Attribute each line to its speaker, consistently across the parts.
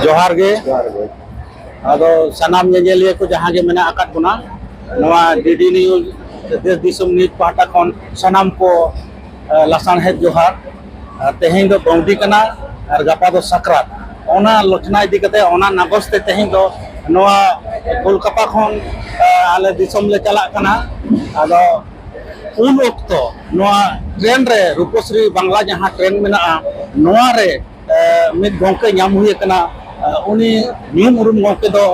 Speaker 1: जोहार गे आदो सनाम ñeñeliya को जहां ge mena akat buna नवा डीडी न्यूज देश दिसम न्यूज पाटा खन सनाम को लासान है जोहार तेहें दो बौदी कना और गपा दो सकरात ओना लोचना इदी कते ओना नगस्ते तेहें दो नवा कोलकाता खन आले दिसम ले चला कना आदो उन ओक्तो नवा ट्रेन रे रूपश्री बांग्ला जहां ट्रेन मेना नवा रे मिद गोंके नाम हुए कना उनी न्यूम उरुम गोंके दो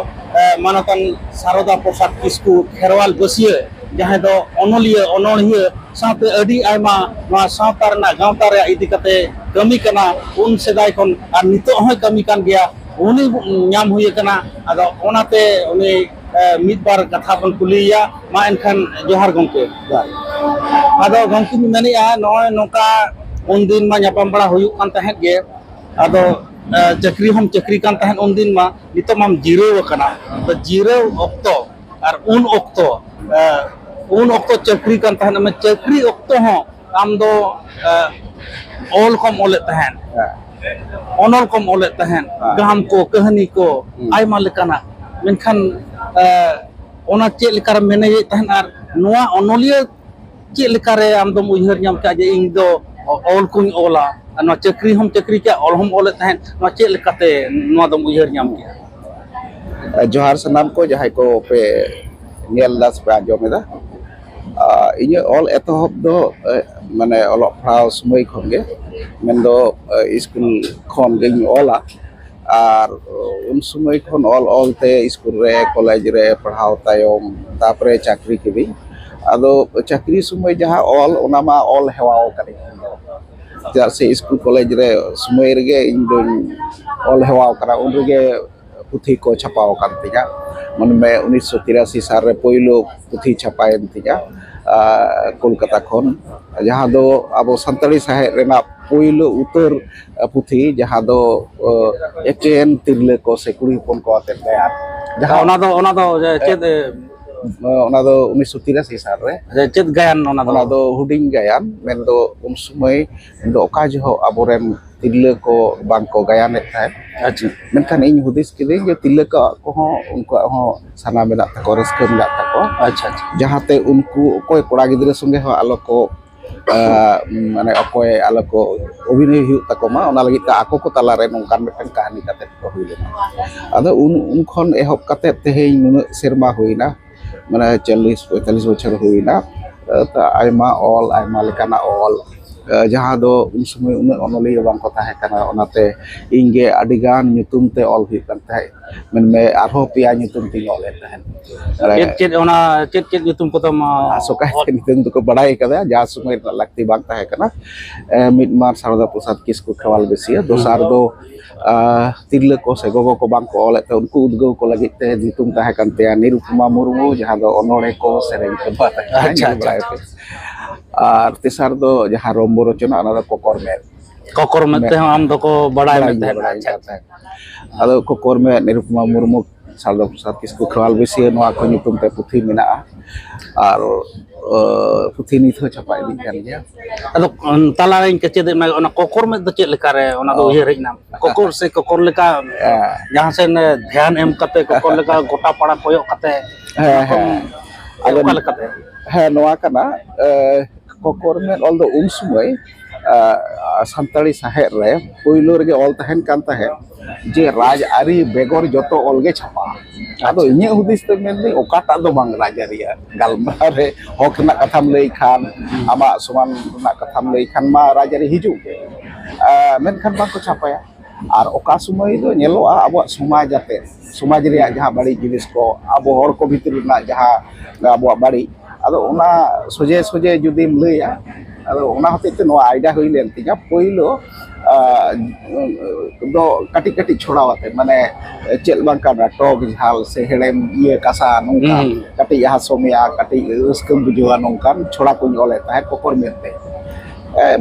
Speaker 1: मानतन सारदा प्रसाद किस्कू खेरवाल बसिया जहां दो अनलिया अनणिया साथे अडी आयमा नवा सावता रना गावता रे इदी कते कमी कना उन सेदाय खन आर नितो होय कमी कान गया उनी नाम हुए कना आदो ओनाते उनी मिद बार कथा बन कुलिया मा एनखान जोहार गोंके आदो गोंके मेनिया नय नोका उन दिन मा ᱧᱟᱯᱟᱢ बड़ा हुयुक कान तहेत गे आदो चक्री हम चक्री कान तहेन उन दिन मा नितो माम जीरो कना तो जीरो ओक्तो और उन ओक्तो चक्री कान तहेन में चक्री ओक्तो हो आम दो ऑल कम ओले तहेन ऑनल कम ओले तहेन गाम को कहानी को आयमा लेकाना मेनखान ओना चे लेकार मेने तहेन आर नोआ अनलिया चे लेकारे आम दो उयहर ᱧᱟᱢ का जे ᱤᱧ ᱫᱚ ऑल कुኝ ओला नोआ चक्री हम चक्री के ऑल हम ओले तहेन नोआ चे लेकाते नोआ दो उयहर ᱧᱟᱢ के
Speaker 2: जोहार सनाम को जहां को पे नेल दास पे आजोमेदा इnye ऑल एतहब दो माने ऑल फ्राउ समय खनगे मेनदो स्कूल खन गेन ऑला और उन समय खन ऑल ते स्कूल रे कॉलेज रे पढ़ाव तायम तापरे चाकरी केबी आदो चाकरी समय जहां ऑल ओनामा ऑल हेवाओ करी जार से स्कूल कॉलेज रे समय रे इन दो ऑल हेवाओ करा उन रे पुथी को छपाओ कान तिया मन में 1983 साल रे पहिलो पुथी छपाएन तिया कोलकाता खन जहां दो आबो संताली साहे रेना पहिलो उतर पुथी जहां दो एकेन तिरले को से कुड़ी पन को आते गया जहां ओना दो चेद 1983 साल रे
Speaker 1: चेद गायन ओना
Speaker 2: दो हुडिंग गायन मेन दो उन समय दो ओका जो आबोरेन तिरले को बांग को गायन था
Speaker 1: अच्छा
Speaker 2: मेनखान इन हुदिस किदे जो तिरले को हो उनको हो साना मेना तको रस्क मेना तको
Speaker 1: अच्छा
Speaker 2: जहां ते उनको कोई कोड़ा गिद्रे संगे हो आलो को माने अकोय आलो को अभिनय हुई तको मा ओना लगी ता आको को तला रे नोंकान मेटन कहानी काते को हुइलेना आदो उन खन एहब काते तेहे नुन सेरमा हुइना माने 40 45 बछर हुइना ता आयमा ऑल आयमा लेकाना ऑल जहां दो उन समय उन अनलिया बांग को ताहे कना ओनाते इंगे अडिगान nyutum te ऑल हुई kan tahe men me arho pia nyutum ti all tahen
Speaker 1: चेद ओना चेद nyutum को तम
Speaker 2: सोका nyutum तो को बड़ाई kada जा समय लगती बांग ताहे कना मिड मार सारदा प्रसाद किसको खवाल बेसिया दोसार दो तिरले को से गोगो को बांग को ऑल ते उनको उद्गो को लगी ते nyutum ताहे kan te निरुपमा मुर्मू जहां दो अनोड़े को सेरेंग के बात अच्छा और तेसार दो जहां रोम्बो रचना अना कोकर में ते हम दो को बड़ाई में अच्छा आदो कोकर में निरुपमा मुर्मू सारदा प्रसाद किसको खवाल बेसी नोआ को nyutum ते पुथी मेना और पुथी निथ छपा इदी kan गया
Speaker 1: आदो तला रे के चेद में ओना कोकर में दो चेद लेका रे ओना दो उयहर हेजना कोकर से कोकर लेका जहां से ध्यान एम कते कोकर लेका गोटा पाड़ा कोयो कते आदो लेकाते
Speaker 2: है नोआ कना कोकर में ऑल दो उन समय संताली साहे रे पहिलो रे ऑल तहन कान ताहे जे राज आरी बेगोर जतो ऑल गे छपा आदो इnye हुदिस ते मेनदि ओकाटा दो बांग राज आरी गालमा रे हक ना कथाम लई खान आमा समान ना कथाम लई खान मा राज आरी हिजु मेनखान बांग को छापाया और ओका समय दो नेलोआ अब समाज जाते समाज रे जहां बड़ी जिनिस को अब हर को भीतर ना जहां अब बड़ी आदो ओना सोजे सोजे जुदीम लैया आदो ओना होते नो आइडिया हुई लेन तिगा पहिलो दो कटी कटी छोड़ावते माने चेल बांका टॉक झाल से हेड़ेम ये कासा नोंका कटी यहा सोमिया कटी रस्कम बुझवा नोंकान छोड़ा को ओले ता कोकर मेते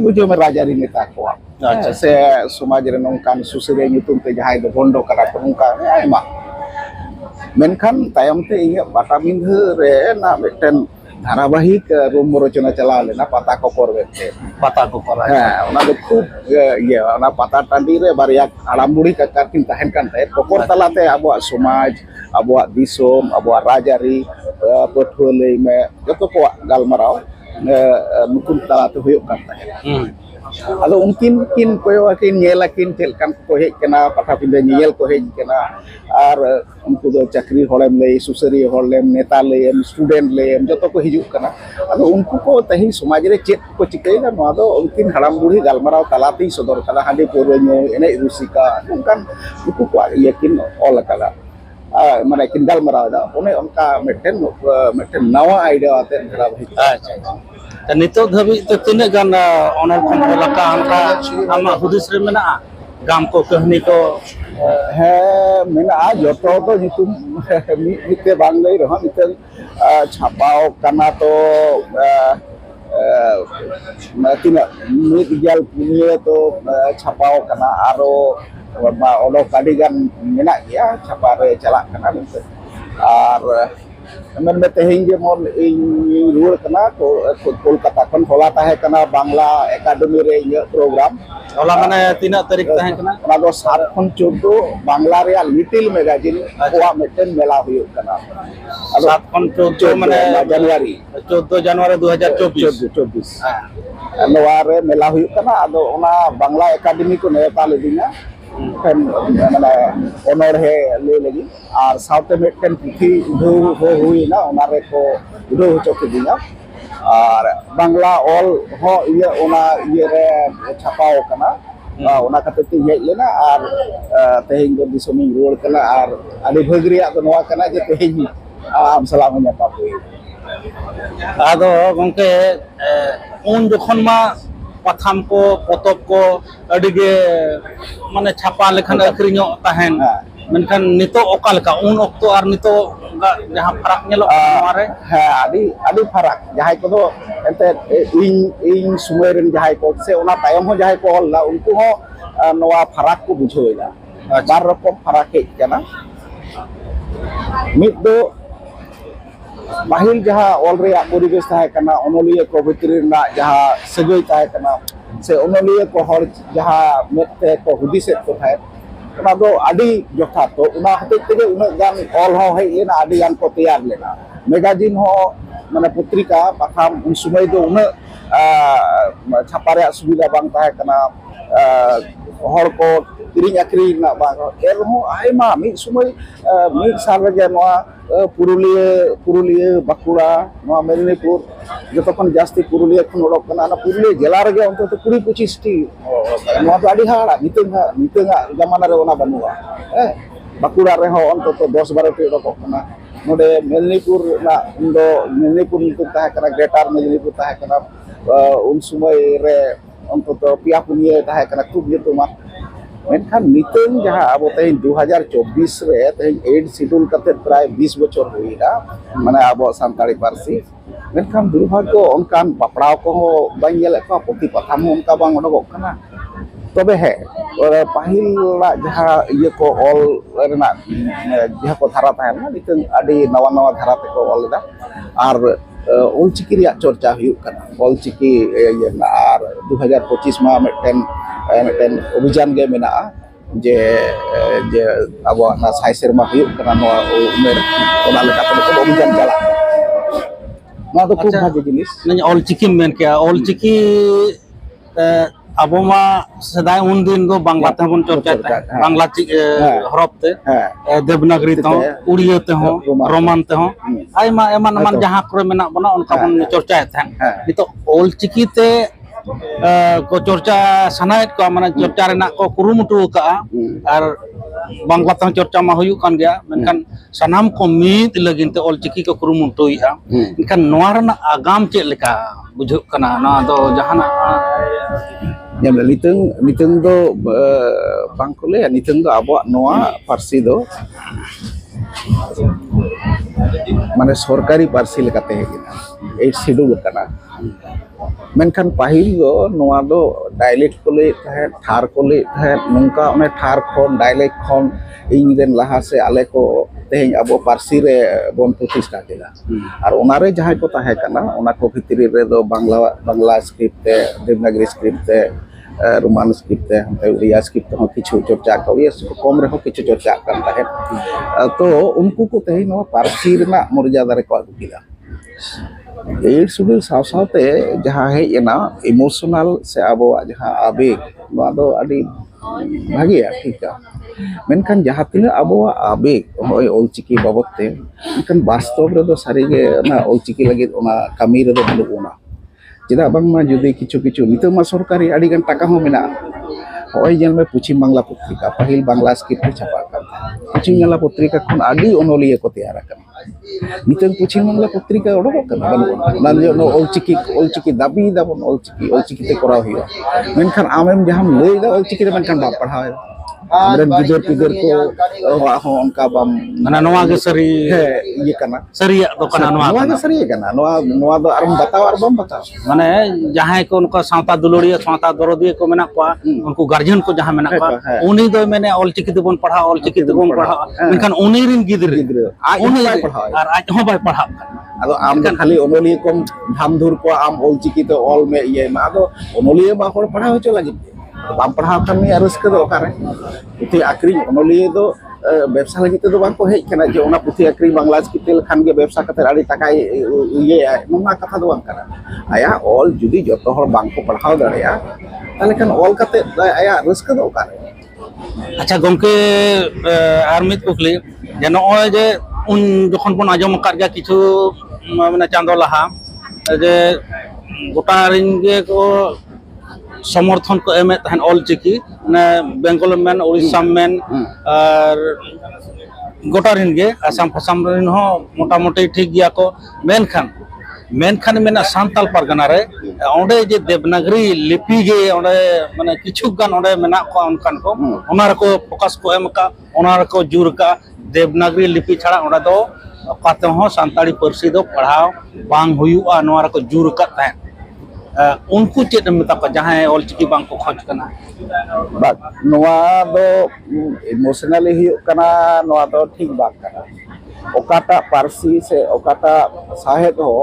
Speaker 2: बुझो में राजारी नेता को अच्छा से समाज रे नोंकान सुसरे nyutum ते जहां दो बोंडो करा को नोंका आयमा मेनखान तायम ते इया बाटामिंध रे ना मेटन ধারাবাহিক রম্য রচনা চালাও লেনা পাতা কপর বেতে
Speaker 1: pata ko kora
Speaker 2: হ্যাঁ ওনা দো খুব ইয়ে ওনা পাতা টান্ডি রে বারিয়া আরাম বুড়ি কাকার কিন তাহেন কান তাহে কপর তালাতে আবো সমাজ আবো দিসোম আবো রাজারি পঠুয়া লই মে যত কো গালমারাও নুকুন তালাতে হুয়ুᱜ কান তাহে ᱟᱫᱚ ᱩᱱᱠᱤᱱ ᱠᱤᱱ ᱠᱚᱭᱚᱜ ᱟᱹᱠᱤᱱ ᱧᱮᱞ ᱟᱹᱠᱤᱱ ᱪᱮᱫ ᱞᱮᱠᱟᱱ ᱠᱚ ᱦᱮᱡ ᱠᱟᱱᱟ ᱯᱟᱴᱟ ᱯᱤᱸᱰᱟᱹ ᱧᱮᱧᱮᱞ ᱠᱚ ᱦᱮᱡ ᱠᱟᱱᱟ ᱟᱨ ᱩᱱᱠᱩ ᱫᱚ ᱪᱟᱹᱠᱨᱤ ᱦᱚᱲᱮᱢ ᱞᱟᱹᱭ ᱥᱩᱥᱟᱹᱨᱤᱭᱟᱹ ᱦᱚᱲ ᱞᱮᱢ ᱱᱮᱛᱟ ᱞᱟᱹᱭᱮᱢ ᱥᱴᱩᱰᱮᱱᱴ ᱞᱟᱹᱭᱮᱢ ᱡᱚᱛᱚ ᱠᱚ ᱦᱤᱡᱩᱜ ᱠᱟᱱᱟ ᱟᱫᱚ ᱩᱱᱠᱩ ᱠᱚ ᱛᱮᱦᱮᱧ ᱥᱚᱢᱟᱡᱽ ᱨᱮ ᱪᱮᱫ ᱠᱚ ᱪᱤᱠᱟᱹᱭᱮᱫᱟ ᱱᱚᱣᱟ ᱫᱚ ᱩᱱᱠᱤᱱ ᱦᱟᱲᱟᱢ ᱵᱩᱲᱦᱤ ᱜᱟᱞᱢᱟᱨᱟᱣ ᱛᱟᱞᱟᱛᱮᱧ ᱥᱚᱫᱚᱨ ᱠᱟᱫᱟ ᱦᱟᱺᱰᱤ ᱯᱟᱹᱣᱨᱟᱹ ᱧᱩ ᱮᱱᱮᱡ ᱨᱩᱥᱤᱠᱟ ᱱᱚᱝᱠᱟᱱ ᱩᱱᱠᱩ ᱠᱚᱣᱟᱜ ᱤᱭᱟᱹ ᱠᱤᱱ ᱚᱞ ᱟᱠᱟᱫᱟ ᱢᱟᱱᱮ ᱠᱤᱱ ᱜᱟᱞᱢᱟᱨᱟᱣ ᱮᱫᱟ ᱚᱱᱮ ᱚᱱᱠᱟ ᱢᱤᱫᱴᱮᱱ ᱱᱟᱣᱟ ᱟᱭᱰᱤᱭᱟ ᱟᱛᱮ ᱫᱷᱟᱨᱟᱵᱟᱦᱤᱠ
Speaker 1: nito dhabi te tina gan onol kon laka anka ama hudis re mena gam ko kahni ko
Speaker 2: হ্যাঁ মেনা'a যত তো নিতুম মিতে বাং লই রহ মিতে ছাপাও কানা তো tina mit gel punya to ছাপাও কানা আরো odok kadigan menak ya ছাপারে চালাক কানা মিতে আর men betehing jemon ing ruwar kana Kolkata kon hola tahe kana Bangla Academy re program
Speaker 1: ola mane tina tarik tahen kana
Speaker 2: ona do 7 khon 14 Bangla re Little Magazine koa meten mela huyuk kana
Speaker 1: 7 kon 14 mane
Speaker 2: Januari
Speaker 1: 14 Januari 2024
Speaker 2: noa re mela huyuk kana ado ona Bangla Academy ko neta ledina kan mana honor he le lagi আর সাউথে মেটেন পুথি উঠো হইনা ওনারে কো উঠো হচকে দিনা আর Bangla all হ ইয়ে ওনা ইয়ে রে ছাপাও কানা ওনা কাতে তি হেজ লেনা আর তেহেñ do disoming ruwar kana ar adi bhagriya do noa kana je teheñ am salam nyapa pui
Speaker 1: ado gongke un jokhon ma patham ko potop ko adige mane chapa lekhan akhriño tahen menkan nito okal ka un okto ar nito jahan farak nyelok mare
Speaker 2: ha adi farak jahai ko do ente ing sumerin jahai ko se ona tayom ho jahai ko hol la unku ho noa farak ko bujhoida bar rokom farak hej kana mit do pahil jaha ol reyak poribesh tahe kana onoliya ko bhitri na jaha sagoi tahe kana se onoliya ko hor jaha mette ko hudiset ko tahe ona do adi jothat to ona hate tege una gan ol ho hei lena adi gan ko tayar lena magazine ho mane putrika patham un sumai do una chapare subida bang tahe kana hor ko kiring akring na bang erho aima mi sumai mi sal ge noa Purulia Bankura নোয়া মেদিনীপুর যতক্ষণ জাস্তি পুরুলিয়া খন ওড়ক কানা না পুরুলিয়া জেলা রেগে অন্তত 20-25টি নোয়া তো আডি হাড়া নিতঙ্গা জামানা রে ওনা বানুয়া হ্যাঁ বাঁকুড়া রে হো অন্তত 10-12টি ওড়ক কানা নোডে মেদিনীপুর না ইন্দো মেদিনীপুর নিতু তাহে কানা গ্রেটার মেদিনীপুর তাহে কানা উন সময় রে অন্তত পিয়া পুনিয়া তাহে কানা খুব nyutuman menkan niteng jaha abo tehin 2024 re tehin 8 schedule kate pray 20 bochor huina mane abo santari parsi menkan durbhagyo onkan paprao ko bang yele ko poti patham onka bang odok kana tobe he pahil la jaha iye ko ol rena jaha ko dhara tahen na niteng adi nawa dhara te ko ol da ar olchiki riyak chorcha huyuk kana olchiki ye na ar 2025 ma meten অভিযান গে মেনা'a যে abo na sai serma huyuk kana noa umer ona lekate ko অভিযান চালা noa do khub bhage jinis
Speaker 1: nanya ol chiki men kya ol chiki abo ma sedai un din do bangla te bon chorcha bangla horof te devanagari te uriya te ho roman te ho aima eman jahan kore menak bona onka bon chorcha ethen nito ol chiki te ko chorcha sanaet ko mane chorcha renak ko kurumutu ka'a ar bangla tang chorcha ma huyuk kan gaya menkan sanam ko mid lagin te ol chiki ko kurumutui'a menkan noa rena agam chet leka bujhuk kana na do jahana
Speaker 2: yang niteng do bangkole niteng do abo noa parsi do mane sorkari parsi lekate hegina 8 schedule kana menkan pahil do noa do dialect ko le tahe thar ko le tahe nungka one thar khon dialect khon ing den laha se ale ko तेहें अब पार्सी रे बन प्रतिष्ठा केदा और उनारे जहां को ताहे कना उना को भितरी रे दो बांग्ला स्क्रिप्ट ते देवनागरी स्क्रिप्ट ते रोमान स्क्रिप्ट ते हम उड़िया स्क्रिप्ट हो किछु चर्चा को ये कम रे हो किछु चर्चा कर ताहे तो उनको को तेहें नो पार्सी रेना मर्यादा रे को अगु किदा एड शेड्यूल साथ जहाँ हेना इमोशनल से अब जहाँ आवेग दो अभी भागे ठीक है मेनखान जहाँ तीन अब आवेग हय ऑलचिकी बाबदते मेनखान वास्तव रे दो सारी गे ना ऑलचिकी लगे ओना कामी रे दो बनुना चेदा बांगमा जुदी किछु किछु नितो मा सरकारी आड़ी गान टाका हो मेना हय जेल में पश्चिम बांग्ला पत्रिका पहिल बांग्ला स्क्रिप्ट छापा कर पश्चिम बांग्ला पत्रिका खन आड़ी अनलिया को तैयार कर नितो पश्चिम बांग्ला पत्रिका ओडो कना बानु ऑलचिकी दाबी दाबन ऑलचिकी ते कराव हियो मेनखान आमेम जहां लई दा ऑलचिकी रे मेनखान बा पढ़ाव हमरे गिदर पिदर को हो उनका बम
Speaker 1: माने नोवा गे सरी
Speaker 2: ये कना
Speaker 1: सरिया दो कना
Speaker 2: नोवा गे सरी कना नोवा दो आरम बताओ और बम बताओ
Speaker 1: माने जहां को उनका सावता दुलोड़िया सावता दरदिया को मेना को उनको गार्जियन को जहां मेना को उनी दो मैंने ऑलचिकी ते बन पढ़ा ऑलचिकी ते बन पढ़ा मेनखान उनी रिन गिदर उनी पढ़ा और आज हो बाय पढ़ा
Speaker 2: आदो आम दो खाली ओनोलिया कम धामधुर को आम ऑलचिकी तो ऑल में ये मा आदो ओनोलिया बा होर पढ़ा होचो लगी बाम पढ़ाव खान में रस्क दो ओकारे पुथी आक्री ओनोलिया दो व्यवसा लगी तो बांग को हेज कना जे ओना पुथी आक्री बांग्ला स्क्रिप्ट खान के व्यवसा कते आड़ी टाका ये नोना कथा दो बांग कना आया ऑल जुदी जतो हर बांग को पढ़ाव दड़या ताले खान ऑल कते आया रस्क दो ओकारे
Speaker 1: अच्छा गमके आर मित कुकली जे नय जे उन जखन बन आजम कर गया किछु माने चांदो लहा जे गोटा रिंगे को समर्थन को एम तहन ऑलचिकी बेंगल में उड़ीसा में और गोटा रिनगे आसाम फासाम रिन हो मोटा मोटी ठीक गया को मेनखान मेना सांताल परगना रे ओंडे जे देवनागरी लिपि गे ओंडे माने किछु गान ओंडे मेना को उनकान को ओना रे को फोकस को एम का ओना रे को जुर का देवनागरी लिपि छाड़ा ओंडे दो काते हो सांताली पारसी दो पढ़ाव बांग हुयुआ नोआ रे को जुर का तहन उनको चेत मता को जहां ऑलचिकी बांग को खोज कना
Speaker 2: बात नोआ दो इमोशनली हियो कना नोआ दो ठीक बात कना ओकाटा पारसी से ओकाटा साहेब हो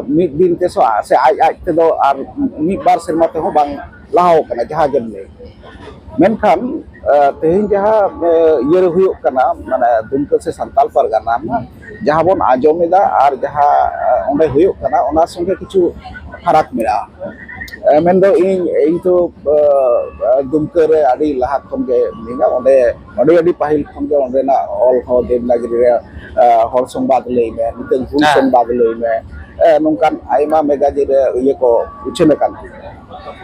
Speaker 2: मिद दिन के सो से आज ते दो आर मिद बार सेरमा ते हो बांग लाहो कना जहां जमले मेनखान तेहिं जहां ये हुयो कना माने दुमका से संताल परगना जहां बन आजमेदा और जहां ओंडे हुयो कना ओना संगे किछु फरक मिला मेंदो इन तो दुमका रे आडी लहा खन के निगा ओंडे अडी पाहिल खन के ओंडे ना ऑल हो देवनागरी रे हर संवाद लई में नितन हुल संवाद लई में नोंकान आइमा मेगाजी रे ये को उछने कान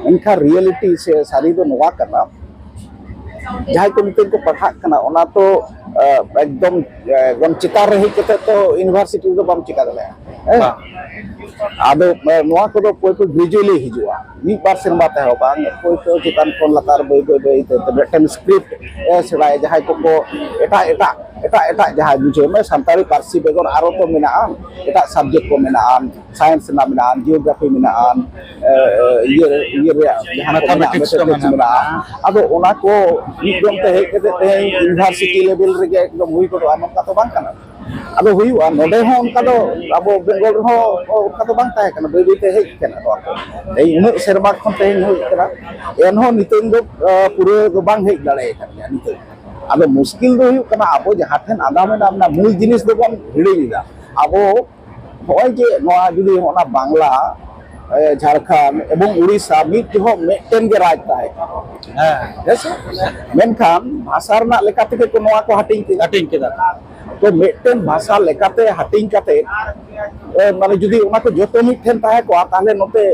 Speaker 2: इनका रियलिटी से सारी दो नोवा कना जहां को नितन को पढ़ा कना ओना तो एकदम चितार रही कते तो यूनिवर्सिटी दो बम चिका दले आदो नोआ को कोई को ग्रेजुएली हिजुआ मी बार सेरमा ते हो बांग कोई को चितान को लतार बई ते बेटन स्क्रिप्ट सेडाय जहां को एटा जहां बुझे में संताली पारसी बेगर आरो तो मेना एटा सब्जेक्ट को मेना साइंस ना मेना जियोग्राफी मेना ये जहां मैथमेटिक्स मेना आदो ओना को एकदम ते हे कते यूनिवर्सिटी लेवल रे एकदम हुई को नका तो बांग कना अब हुआ नोडे हो उनका तो अब बेंगल हो उनका तो बांग ताहे कना बेबी ते हेज कना तो ए उन सेरमा खन ते हो कना एन हो नितन दो पूरे दो बांग हेज दाड़े कना नितन अब मुश्किल दो हुई कना अब जहां ठन आदा में नामना मूल जिनिस दो बन हिड़ीदा अब होय जे नोआ जुदी होना बांग्ला झारखंड एवं उड़ीसा मिट जो मेटेन के राज ताहे जैसे मेनखान भाषा रना लेकाते को नोआ को हटिंग केदा तो मेटेन भाषा लेकाते हटिंग काते माने जुदी ओना को जोतो मिठेन ताहे को ताले नोते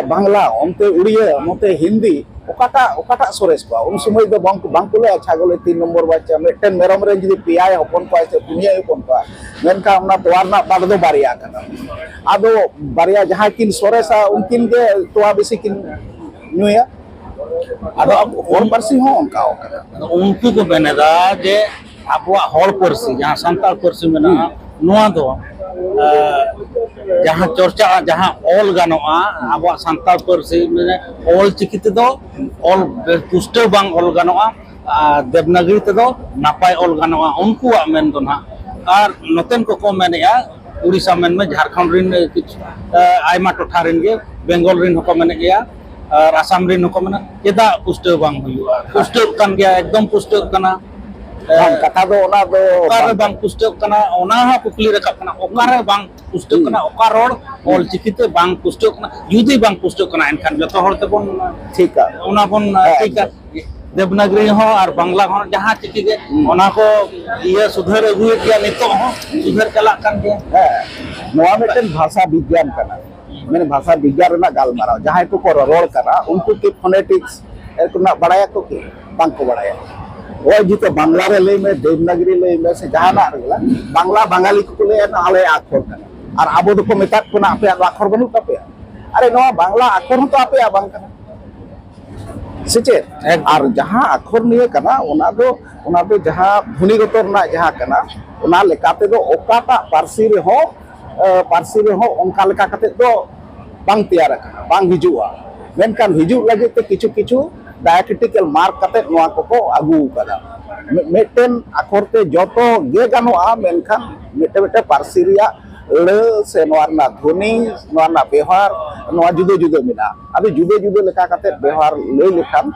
Speaker 2: बांग्ला ओनते उड़िया नोते हिंदी ओकाटा सोरेस को उन समय दो बांकुले अच्छा गोले 3 नंबर बच्चा मेटेन मेरम रे जुदी पियाय हपन को से पुनिया हपन को मेनका ओना तोवारना बाग दो बारिया कना आदो बारिया जहां किन सोरेसा उनकिन के तोवा बेसी किन नुया आदो और पारसी हो उनका
Speaker 1: उनको को बेनेदा जे आबवा हर पारसी जहां संताल पारसी मेना नोआ दो जहां चर्चा जहां ऑल गानोआ आबवा संताल पारसी माने ऑल चिकिते दो ऑल पुष्टे बांग ऑल गानोआ देवनागरी तेदो नापाय ऑल गानोआ उनकुआ मेन दो ना और नोतेन को मेनेया उड़ीसा मेन में झारखंड रिन आयमा टोठा रिन गे बेंगल रिन होको मेने गया और आसाम रिन होको मेने केदा पुष्टो बांग हुआ पुष्टो कान गया एकदम पुष्टो कना
Speaker 2: कथा दो ओना दो
Speaker 1: ओकारे बांग पुष्टो कना ओना हा कुकली रखा कना ओकारे बांग पुष्टो कना ओका रोड ऑल चिकिते बांग पुष्टो कना जुदी बांग पुष्टो कना एनखान जतो हर ते बोन
Speaker 2: ठीक है
Speaker 1: ओना बोन ठीक है देवनागरी हो और बांग्ला हो जहाँ चिकी गे ओना को ये सुधर अगुए गया नितो हो सुधर चला कान गया
Speaker 2: नोआ मिटन भाषा विज्ञान करना मैंने भाषा विज्ञान रेना गालमाराव जहां को रोड करना उनको के फोनेटिक्स एरकुना बड़ाया को के बांग को बड़ाया ओय जिते बांग्ला रे लई में देवनागरी लई में से जहाना रेला बांग्ला बंगाली को ले ना आले अक्षर करना और आबो दो को मेतात को ना आपे अक्षर बनु तपे अरे नोआ बांग्ला अक्षर हो तो आपे बांग करना सेचे और जहां अक्षर निये करना उना दो जहां ध्वनिगत रना जहां करना उना लेकाते दो ओकाटा पारसी रे हो उनका लेका कते दो बांग तैयार करना बांग हिजुआ मेनकान हिजु लगे ते किछु किछु डायक्रिटिकल मार्क कते नोआ को आगु कदा मेटेन अक्षर ते जतो गे गानोआ मेनखान मेटे मेटे पारसी रिया अड़े से नोआरना ध्वनि नोआरना व्यवहार नोआ जुदे जुदे मिना अबे जुदे जुदे लेका कते व्यवहार लई लेखान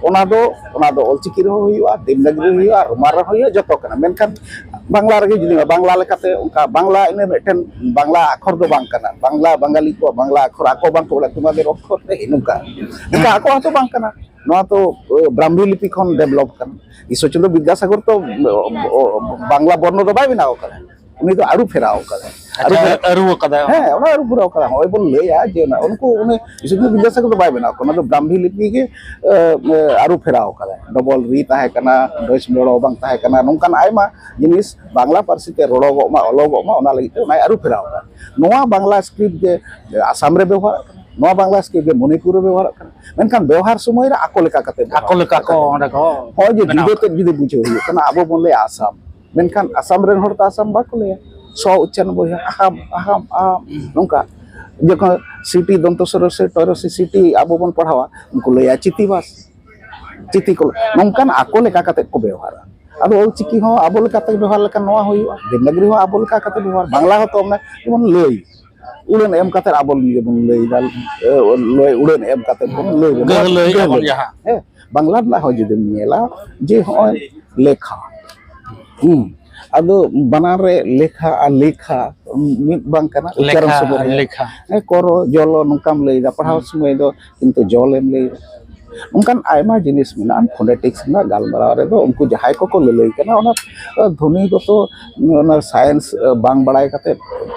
Speaker 2: ओना दो ऑलचिकी रे होइवा देवनागरी होइवा रोमार होइवा जतो कना मेनखान बांग्ला रे जुदे बांग्ला लेकाते उनका बांग्ला इने मेटेन बांग्ला अक्षर दो बांग कना बांग्ला बंगाली को बांग्ला अक्षर आको बांग को तुमादेर अक्षर ते इनुका इनका आको हतो बांग कना नोआ तो ब्राह्मी लिपि खन डेवलप कना ईश्वरचंद्र विद्यासागर तो बांग्ला वर्ण दो बाय बनाओ कना उनी तो आरु फेराओ कदा
Speaker 1: अरु कदा
Speaker 2: है ओना आरु पुराओ कदा होय बोल लेया जे ना उनको उन्हें ईश्वरचंद्र विद्यासागर तो बाय बनाओ कना तो ब्राह्मी लिपि के आरु फेराओ कदा डबल री ताहे कना डच मेड़ो बांग ताहे कना नोंकान आयमा जिनिस बांग्ला पारसी ते रोड़ोगो मा अलगो मा ओना लगी ते ओना आरु फेराओ कदा नोआ बांग्ला स्क्रिप्ट जे आसाम रे व्यवहार नोआ बांग्ला स्क्रिप्ट जे मणिपुर रे व्यवहार कना मेनखान व्यवहार समय रे आको लेका को
Speaker 1: ओंडे को
Speaker 2: होय जे जुदे ते जुदे बुझे हुई कना आबो बोन ले आसाम मेनखान आसाम रेन होर ता आसाम बाको ले सौ उच्चारण बोया अहम अहम नोंका जखन सिटी दंतस्वर से टरसी सिटी आबो बन पढ़ावा उनको लेया चितिबास चिति को नोंकान आको लेका कते को व्यवहार अब ऑलचिकी हो आबो लेका कते व्यवहार लेका नोआ होइवा देवनागरी हो आबो लेका कते व्यवहार बांग्ला हो तो हमने जेमन लई उड़न एम कते आबो जेमन लई दाल लई उड़न एम कते बन लई जहां बांग्ला ना हो जदि नेला जे हो लेखा अदो बनार रे लेखा आ लेखा मिद बांग कना उच्चारण सब
Speaker 1: लेखा
Speaker 2: करो जलो नोंकाम लई दा पढ़ाव समय दो किंतु जलेम लई उनकान आयमा जिनिस मिना फोनेटिक्स ना गालमाराव रे दो उनको जहाय को लई कना ओना ध्वनि को तो ओना साइंस बांग बड़ाय कते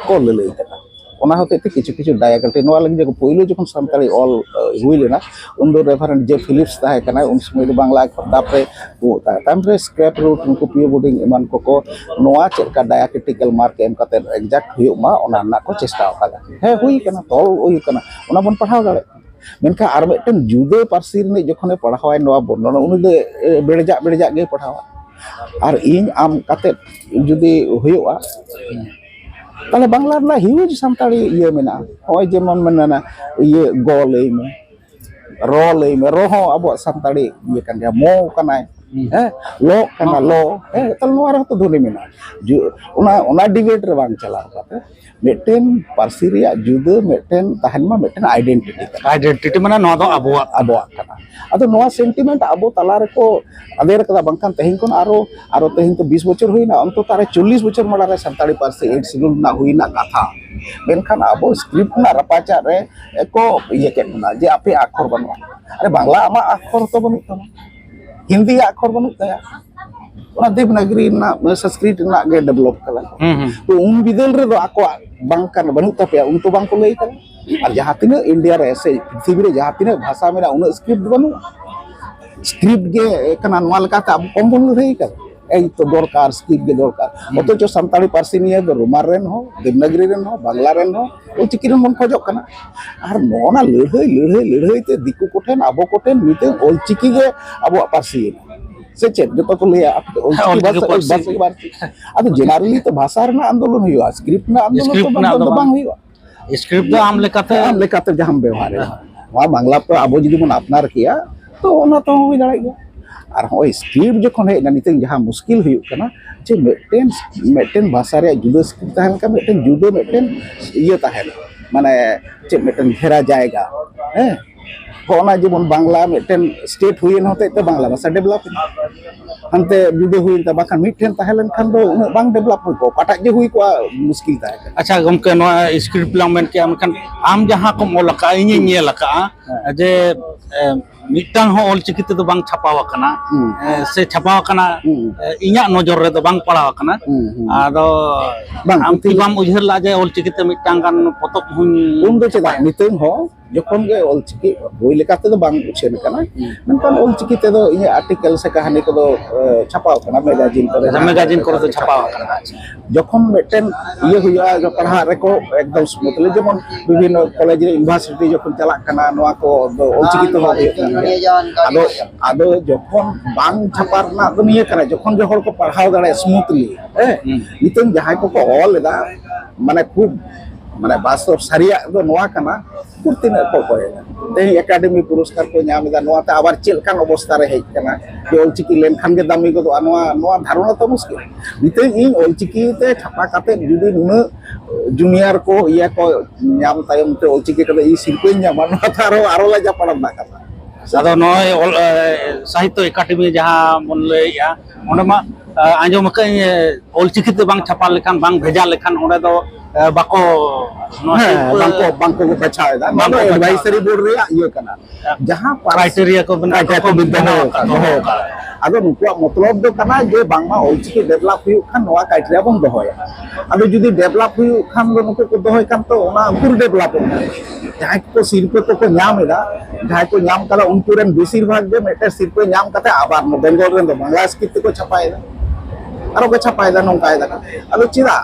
Speaker 2: को लई कना ओना होते ते किछु किछु डायग्राम नोआ लगी जो पहिलो जखन सानताली ऑल हुई लेना उन दो रेफरेंट जे फिलिप्स ताहे कना उन समय दो बांग्ला तापरे वो तामरे स्क्रैप रूट उनको पीओ बोर्डिंग एमान को नोआ चेका डायक्रिटिकल मार्क एम कते एग्जैक्ट हुई मा ओना ना को चेष्टा कादा हे हुई कना तोल हुई कना ओना बन पढ़ाव दाड़े मेनका आर मेटन जुदे पारसी रे जखने पढ़ावाय नोआ वर्णन उन दो बेड़जा गे पढ़ावा और इन आम कते जुदी हुईवा ताले बांग्ला ना हिउज सानताड़ी ये मेना होय जेमन मेना ये गो लई में रो हो अब सानताड़ी ये kan dia mo kanai lo kana lo tal noa रे तो धोनी मेना ona डिबेट रे बांग चला काते मेटेन पारसी रिया जुदे मेटेन ताहन मा मेटेन आइडेंटिटी माने नोआ दो अबो kana ado noa सेंटिमेंट अबो तला रे को अदेर कदा बांगकान तेहिन कोन आरो तेहिन तो 20 बछर हुईना अंतो तारे 40 बछर माला रे सानताड़ी पारसी 8 शिड्यूल ना हुईना कथा मेनखान अबो स्क्रिप्ट ना रपाचा रे एको ये केना जे आपे अक्षर बनवा अरे बांग्ला आमा अक्षर तो बनु तमा हिंदी अक्षर बनु तया ओना देवनागरी ना संस्कृत ना गे डेवलप कला तो उन बिदल रे दो आको बांगकान बनु तपया उन तो बांग को लई कला और जहां तिना इंडिया रे से पृथ्वी रे जहां तिना भाषा मेरा उन स्क्रिप्ट बनु स्क्रिप्ट गे कना नोआ लकाते अब कम बनु रही का ए तो दरकार स्क्रिप्ट गे दरकार अतो जो सानताड़ी पारसी निये दो रोमार रेन हो देवनागरी रेन हो बांग्ला रेन हो ओ चिकी रेन मन खोजो कना आर नोना लड़हई ते दिकु कोठेन आबो कोठेन मिते ओल चिकी गे आबो पारसी से चेत जो तो ले आप भाषा अब जनरली तो भाषा रे ना आंदोलन हुआ स्क्रिप्ट ना आंदोलन तो बांग हुआ
Speaker 1: स्क्रिप्ट दो आम लेकाते
Speaker 2: जहां व्यवहार है वहां बांग्ला पे आबो जदि मन अपनार किया तो ओना तो हुई दाड़े गया Ar hoi script jokon hej na niteng jaha muskil huyuk kana je meten bahasa re juda script tahen kan meten juda meten iya tahen mane je meten ghera jayega ona jemon bangla meten state huyen hote te bangla bahasa develop hante juda huyen ta bakan miten tahen kan do bang develop ko patak je hui ko muskil tahen.
Speaker 1: अच्छा गमके नोआ script lang men ke amkan am jaha ko molaka ini nyela ka je mitang ho ol chiki te do bang chapao kana se chapao kana inya nojor re do bang padaw kana ado
Speaker 2: Bang,
Speaker 1: am ti bam ujhar la je ol chiki te mitang kan potop hun
Speaker 2: उन दो चेदा नितंग हो जखन के ऑलचिकी बोई लेकाते दो बांग उछेन कना मेनकान ऑलचिकी ते दो इ आर्टिकल से कहानी को दो छापाव कना मैगजीन करे
Speaker 1: तो छापाव kana
Speaker 2: जखन मेटेन ये हुआ जो पढ़ा रेको एकदम स्मूथली जेमन विभिन्न कॉलेज रे यूनिवर्सिटी जखन चला कना नोआ को ऑलचिकी तो आदो आदो जखन बांग छापार ना दो निये कना जखन जो हर को पढ़ाव दाड़े स्मूथली नितंग जहाय को ऑल लेदा माने खूब माने वास्तव सारिया दो नोआ कना कुर्तिना को कोयला ते एकेडमी पुरस्कार को ᱧᱟᱢᱮᱫᱟ ᱱᱚᱣᱟ ᱛᱮ ᱟᱵᱟᱨ ᱪᱮᱫ ᱞᱮᱠᱟᱱ ᱚᱵᱚᱥᱛᱟ ᱨᱮ ᱦᱮᱡ ᱠᱟᱱᱟ ᱡᱮ ᱚᱞᱪᱤᱠᱤ ᱞᱮᱱᱠᱷᱟᱱ ᱜᱮ ᱫᱟᱢᱤ ᱜᱚᱫᱚᱜᱼᱟ ᱱᱚᱣᱟ ধারণা তো মুশকিল নিতেই ᱤᱧ ᱚᱞᱪᱤᱠᱤ তে ᱪᱷᱟᱯᱟ ᱠᱟᱛᱮ ᱡᱩᱫᱤ ᱱᱩᱱᱟᱹᱜ জুনিয়র को ইয়া को ᱧᱟᱢ ᱛᱟᱭᱚᱢ তে ᱚᱞᱪᱤᱠᱤ ᱠᱟᱛᱮ ᱤᱧ ᱥᱤᱨᱯᱟᱹᱧ ᱧᱟᱢᱟ ᱱᱚᱣᱟ ᱛᱮ ᱟᱨᱚ ᱞᱟᱡᱟ ᱯᱟᱲᱟᱜ ᱨᱮᱱᱟᱜ ᱠᱟᱛᱷᱟ
Speaker 1: ᱟᱫᱚ ᱱᱚᱜᱼᱚᱭ ᱥᱟᱦᱤᱛᱛᱚ ᱮᱠᱟᱰᱮᱢᱤ ᱡᱟᱦᱟᱸ ᱵᱚᱱ ᱞᱟᱹᱭᱮᱜᱼᱟ ᱚᱸᱰᱮ ᱢᱟ ᱟᱸᱡᱚᱢ ᱟᱠᱟᱫᱟᱹᱧ ᱚᱞᱪᱤᱠᱤ ᱛᱮ ᱵᱟᱝ ᱪᱷᱟᱯᱟ ᱞᱮᱠᱷᱟन ᱵᱟᱝ ᱵᱷᱮᱡᱟ ᱞᱮᱠᱷᱟन ᱚᱸᱰᱮ ᱫᱚ bako
Speaker 2: bangko ko bachao da bangko advisory board re iya kana jahan
Speaker 1: criteria ko bina ko bidana
Speaker 2: ado nukuak matlab do kana je bangma olchiki develop huyuk kan noa criteria bong dohoya ado judi develop huyuk kan do nuku ko dohoy kan to ona unkur develop jahan ko sirpe ko nyam eda jahan ko nyam kala unku ren besir bhag de mete sirpe nyam kate abar no bengal ren do bangla script ko chapai da aro ko chapai da nongkai da ado chida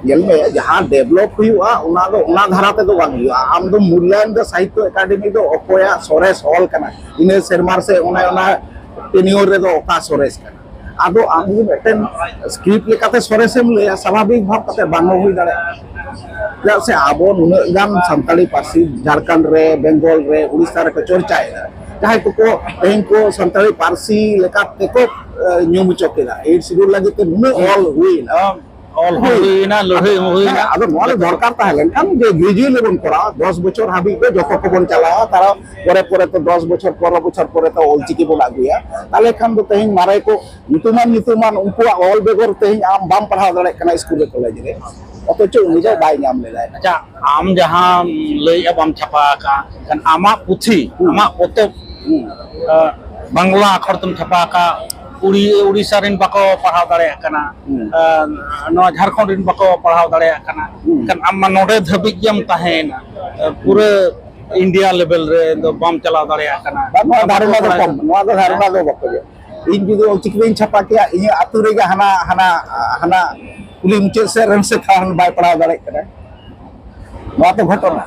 Speaker 2: Yelme jahan develop huyuga una dhara te do bang huyuga am do mulyan do sahitya academy do okoya sores hol kana ine sermar se ona tenure re do oka sores kana ado am do meten script lekate sores em le swabhik bhab kate bang hui dare ya se abo nuna gam santali parsi jharkhand re bengal re odisha re ko chorcha eda jahay ko tehin ko santali parsi lekate ko nyum chokeda ei schedule lagi te nuna all huina
Speaker 1: all huina lorhe huina
Speaker 2: ado noale dorkar tahen kan je graduate level kora 10 bochor habi ko joko ko bon chala tara pore to 10 bochor 15 bochor pore to olchiki bon aguya tale kan do tehin marai ko nyutuman unku all begor tehin am bam padhaw dare kana school re college re অথচ নিজে by নাম লেলাই
Speaker 1: acha am jahan lei abam chapa ka kan amak puthi amak potop bangla akhar tum chapa ka Odisha rin bako padhaw dareyak kana noa Jharkhand rin bako padhaw dareyak kana kan amma node dhabik jam tahena pura India level re do bam chalaw dareyak kana
Speaker 2: noa dharuna do kom noa do dharuna do bako je in judi olchiki ben chapa kya inya atu rega hana kuli muche se ren se than bai padhaw darek kana noa to ghatona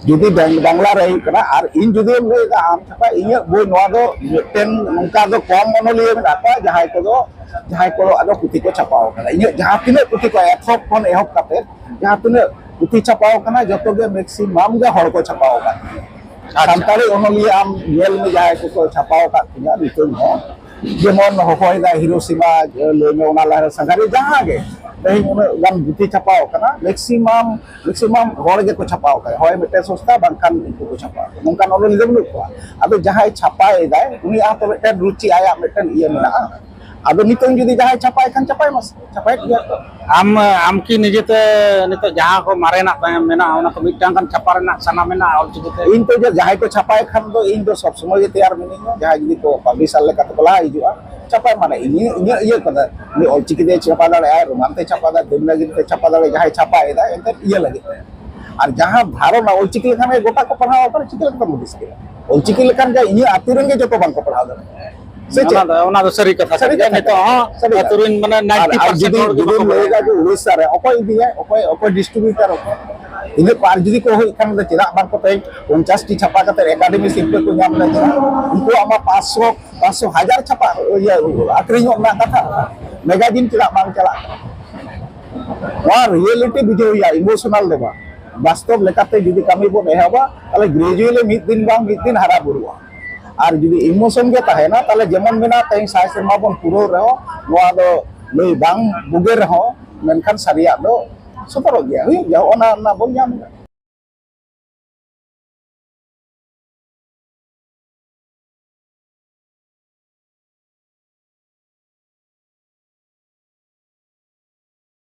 Speaker 2: judi bangla re kana ar in judi le am chapa inya boi noa do ten nongka do kom monoliye mena ka jahay ko ado puthi ko chapao kana inya jaha tine puthi ko ethop kon ehop kate jaha tine puthi chapao kana joto ge maximum ge hor ko chapao ka santali onoliye am yel me jahay ko chapao ka inya ditun ho jemon hohoi da Hiroshima le me ona la sangari jaha ge tehin una gan puthi chapao kana maximum hor ge ko chapao ka hoy mete sosta bangkan ko chapao nongkan onoli le bulu ko ado jahay chapai dai uni ato mete ruchi aya mete iya mena ado nitong judi jahay chapai kan chapai mas chapai dia
Speaker 1: am ki nijete nito jaha ko marena mena ona ko mitang kan chapa rena sana mena olchiki te
Speaker 2: in to je jahay ko chapai khan do in do sob somoy ge tayar mininya jahay judi ko publisher le kat bala hijua chapai mana ini iya kada ni olchiki de chapa dale ay romante chapa da demnagiri te chapa dale jahay chapai da ente iya lagi আর যাহা ধারণা olchiki lekhane gota ko padhaw par chiki lekhan mudis ke olchiki lekhan ja ini aturen ge joto bang ko padhaw dale
Speaker 1: ona do sari katha nito aturin mane 90% hor ge bako
Speaker 2: lega jo Odisha re okoy diya okoy distributor okoy ini par judi ko hoi kan da chira bang ko te 50 ti chapa kate academy sirpe ko nyam na unko ama 500 hajar chapa ya akrinyok na katha magazine chira bang chala wa reality bijou ya emotional deba বাস্তব লেখাতে যদি kami bon ehaba tale gradually mid din hara burua Ar judi emotion ge tahena tale jemon mena teng sai serma bon puro reho noa do loi bang buger reho menkan sariak do sotoro ge hui ya ona na bon nyam